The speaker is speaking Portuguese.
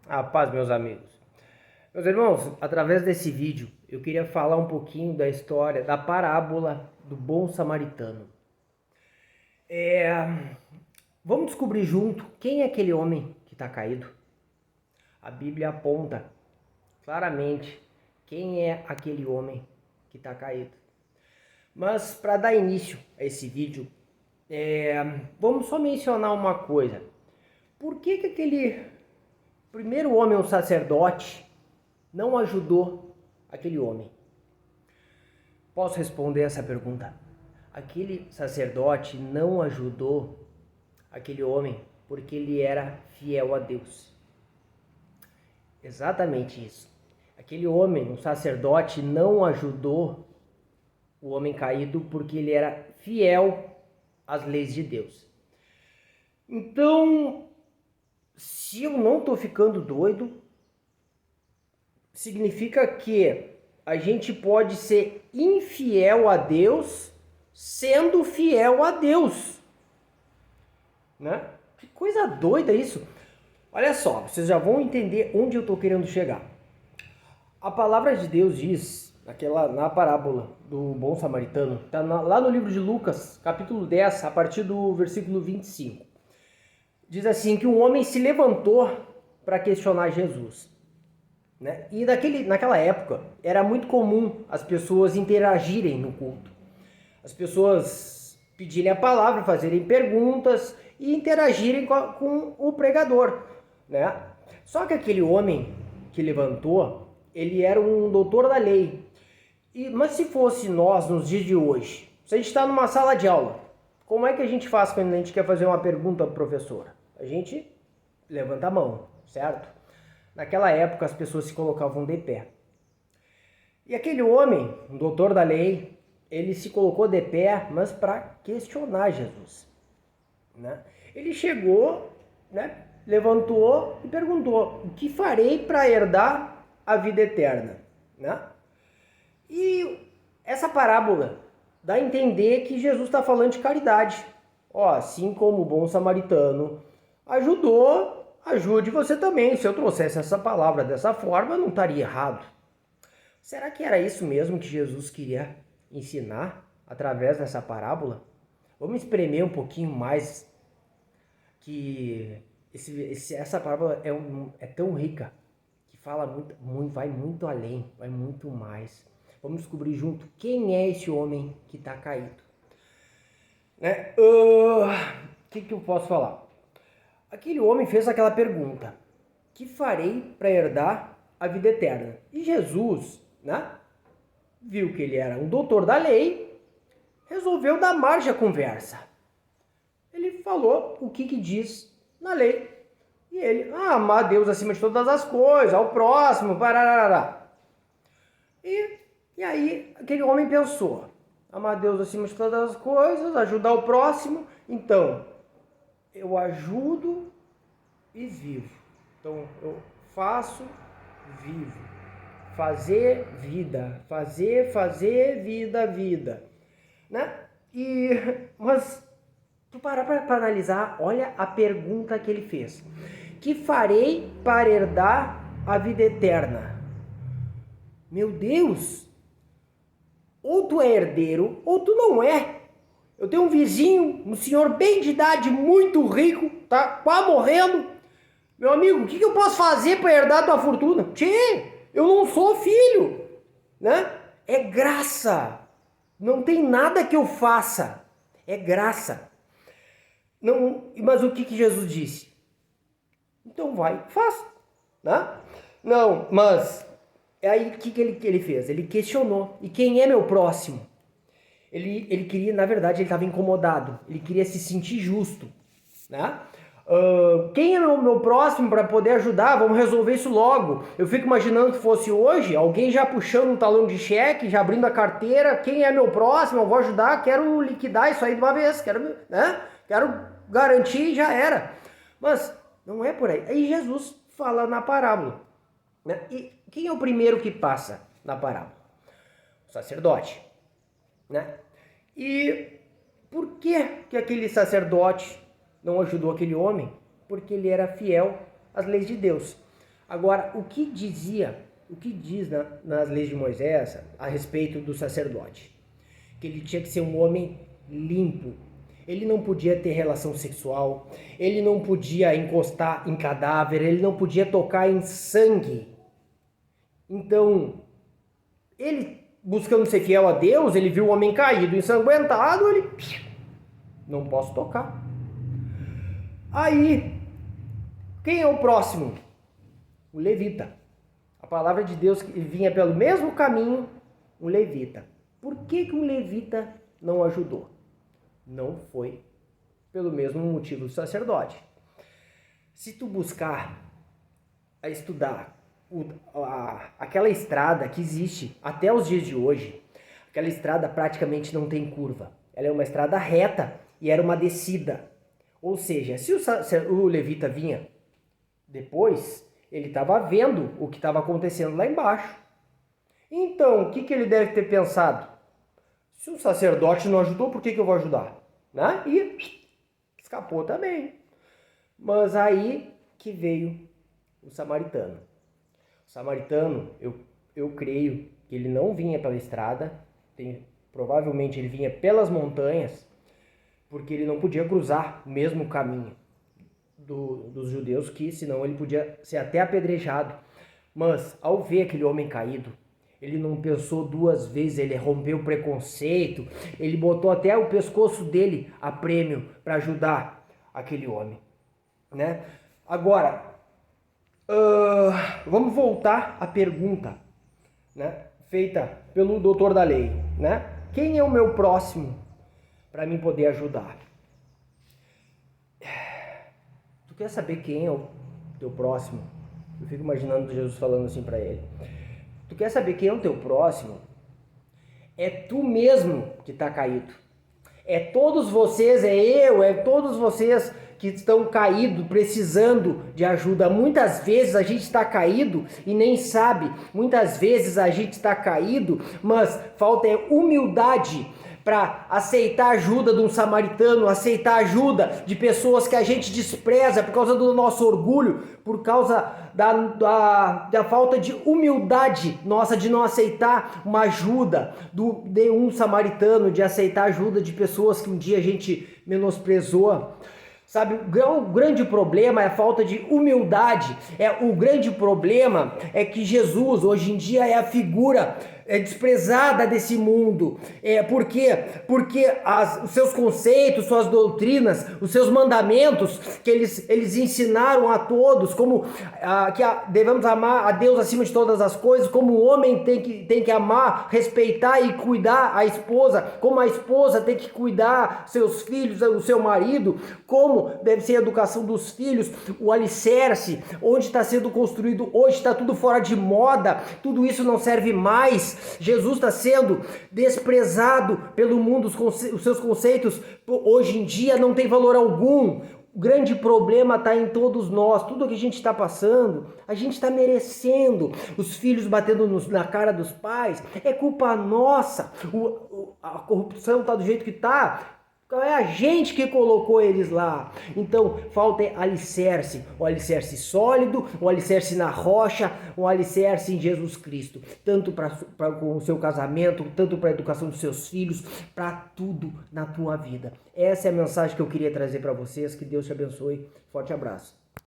A paz, meus amigos. Meus irmãos, através desse vídeo, eu queria falar um pouquinho da história, da parábola do bom samaritano. Vamos descobrir junto quem é aquele homem que está caído. A Bíblia aponta claramente quem é aquele homem que está caído. Mas para dar início a esse vídeo, vamos só mencionar uma coisa. Por que aquele primeiro homem, o sacerdote, não ajudou aquele homem? Posso responder essa pergunta? Aquele sacerdote não ajudou aquele homem porque ele era fiel a Deus. Exatamente isso. Aquele homem, o sacerdote, não ajudou o homem caído porque ele era fiel às leis de Deus. Então, se eu não estou ficando doido, significa que a gente pode ser infiel a Deus sendo fiel a Deus, né? Que coisa doida isso. Olha só, vocês já vão entender onde eu estou querendo chegar. A palavra de Deus diz, na parábola do bom samaritano, está lá no livro de Lucas, capítulo 10, a partir do versículo 25. Diz assim que um homem se levantou para questionar Jesus. Né? E naquela época era muito comum as pessoas interagirem no culto. As pessoas pedirem a palavra, fazerem perguntas e interagirem com o pregador. Né? Só que aquele homem que levantou, ele era um doutor da lei. Mas se fosse nós nos dias de hoje, se a gente está numa sala de aula, como é que a gente faz quando a gente quer fazer uma pergunta para o professor? A gente levanta a mão, certo? Naquela época as pessoas se colocavam de pé. E aquele homem, um doutor da lei, ele se colocou de pé, mas para questionar Jesus. Né? Ele chegou, né, levantou e perguntou: o que farei para herdar a vida eterna? Né? E essa parábola dá a entender que Jesus está falando de caridade. Assim como o bom samaritano ajudou, ajude você também. Se eu trouxesse essa palavra dessa forma, não estaria errado. Será que era isso mesmo que Jesus queria ensinar através dessa parábola? Vamos espremer um pouquinho mais, que essa parábola é tão rica, que fala vai muito além, vai muito mais. Vamos descobrir junto quem é esse homem que está caído. Né? Que eu posso falar? Aquele homem fez aquela pergunta: que farei para herdar a vida eterna? E Jesus, né, viu que ele era um doutor da lei, resolveu dar margem à conversa. Ele falou o que diz na lei. E ele, amar a Deus acima de todas as coisas, ao próximo, pararará. E aí aquele homem pensou: amar a Deus acima de todas as coisas, ajudar o próximo, então eu ajudo e vivo. Então eu faço, vivo. Fazer, vida. Fazer, vida. Né? Mas tu parar para analisar, olha a pergunta que ele fez: que farei para herdar a vida eterna? Meu Deus! Ou tu é herdeiro, ou tu não é. Eu tenho um vizinho, um senhor bem de idade, muito rico, tá quase morrendo. Meu amigo, o que eu posso fazer para herdar a tua fortuna? Tchê, eu não sou filho, né? É graça. Não tem nada que eu faça. É graça. Não, mas o que Jesus disse? Então vai, faz, né? Não, mas aí o que ele fez? Ele questionou. E quem é meu próximo? Ele queria, na verdade, ele estava incomodado. Ele queria se sentir justo, né? Quem é meu próximo para poder ajudar? Vamos resolver isso logo. Eu fico imaginando que fosse hoje, alguém já puxando um talão de cheque, já abrindo a carteira. Quem é meu próximo? Eu vou ajudar, quero liquidar isso aí de uma vez, quero garantir e já era. Mas não é por aí. Aí Jesus fala na parábola, né? E quem é o primeiro que passa na parábola? O sacerdote, né? E por que aquele sacerdote não ajudou aquele homem? Porque ele era fiel às leis de Deus. Agora, o que diz nas leis de Moisés a respeito do sacerdote? Que ele tinha que ser um homem limpo. Ele não podia ter relação sexual, ele não podia encostar em cadáver, ele não podia tocar em sangue. Então, ele buscando ser fiel a Deus, ele viu o homem caído, ensanguentado, ele não posso tocar. Aí, quem é o próximo? O levita. A palavra de Deus vinha pelo mesmo caminho, o levita. Por que um levita não ajudou? Não foi pelo mesmo motivo do sacerdote. Se tu buscar a estudar aquela estrada que existe até os dias de hoje, aquela estrada praticamente não tem curva. Ela é uma estrada reta e era uma descida. Ou seja, se o levita vinha depois, ele estava vendo o que estava acontecendo lá embaixo. Então, o que ele deve ter pensado? Se o sacerdote não ajudou, por que eu vou ajudar? Né? E escapou também. Mas aí que veio o samaritano. O samaritano, eu creio que ele não vinha pela estrada, provavelmente ele vinha pelas montanhas, porque ele não podia cruzar o mesmo caminho dos judeus, que senão ele podia ser até apedrejado. Mas ao ver aquele homem caído, ele não pensou duas vezes, ele rompeu o preconceito, ele botou até o pescoço dele a prêmio para ajudar aquele homem, né? Agora, vamos voltar à pergunta, né, feita pelo doutor da lei, né? Quem é o meu próximo para mim poder ajudar? Tu quer saber quem é o teu próximo? Eu fico imaginando Jesus falando assim para ele. Tu quer saber quem é o teu próximo? É tu mesmo que está caído. É todos vocês, é todos vocês que estão caídos, precisando de ajuda. Muitas vezes a gente está caído e nem sabe. Muitas vezes a gente está caído, mas falta humildade para aceitar a ajuda de um samaritano, aceitar a ajuda de pessoas que a gente despreza por causa do nosso orgulho, por causa da falta de humildade nossa de não aceitar uma ajuda de um samaritano, de aceitar a ajuda de pessoas que um dia a gente menosprezou. Sabe, o grande problema é a falta de humildade. O grande problema é que Jesus hoje em dia é a figura desprezada desse mundo. Por quê? Porque os seus conceitos, suas doutrinas, os seus mandamentos que eles ensinaram a todos, como que devemos amar a Deus acima de todas as coisas, como o homem tem que amar, respeitar e cuidar a esposa, como a esposa tem que cuidar seus filhos, o seu marido, como deve ser a educação dos filhos, o alicerce, onde está sendo construído hoje, está tudo fora de moda, tudo isso não serve mais. Jesus está sendo desprezado pelo mundo, os seus conceitos hoje em dia não tem valor algum. O grande problema está em todos nós, tudo que a gente está passando, a gente está merecendo. Os filhos batendo na cara dos pais, é culpa nossa. A corrupção está do jeito que está. É a gente que colocou eles lá. Então, falta alicerce. O alicerce sólido, o alicerce na rocha, o alicerce em Jesus Cristo. Tanto para o seu casamento, tanto para a educação dos seus filhos, para tudo na tua vida. Essa é a mensagem que eu queria trazer para vocês. Que Deus te abençoe. Forte abraço.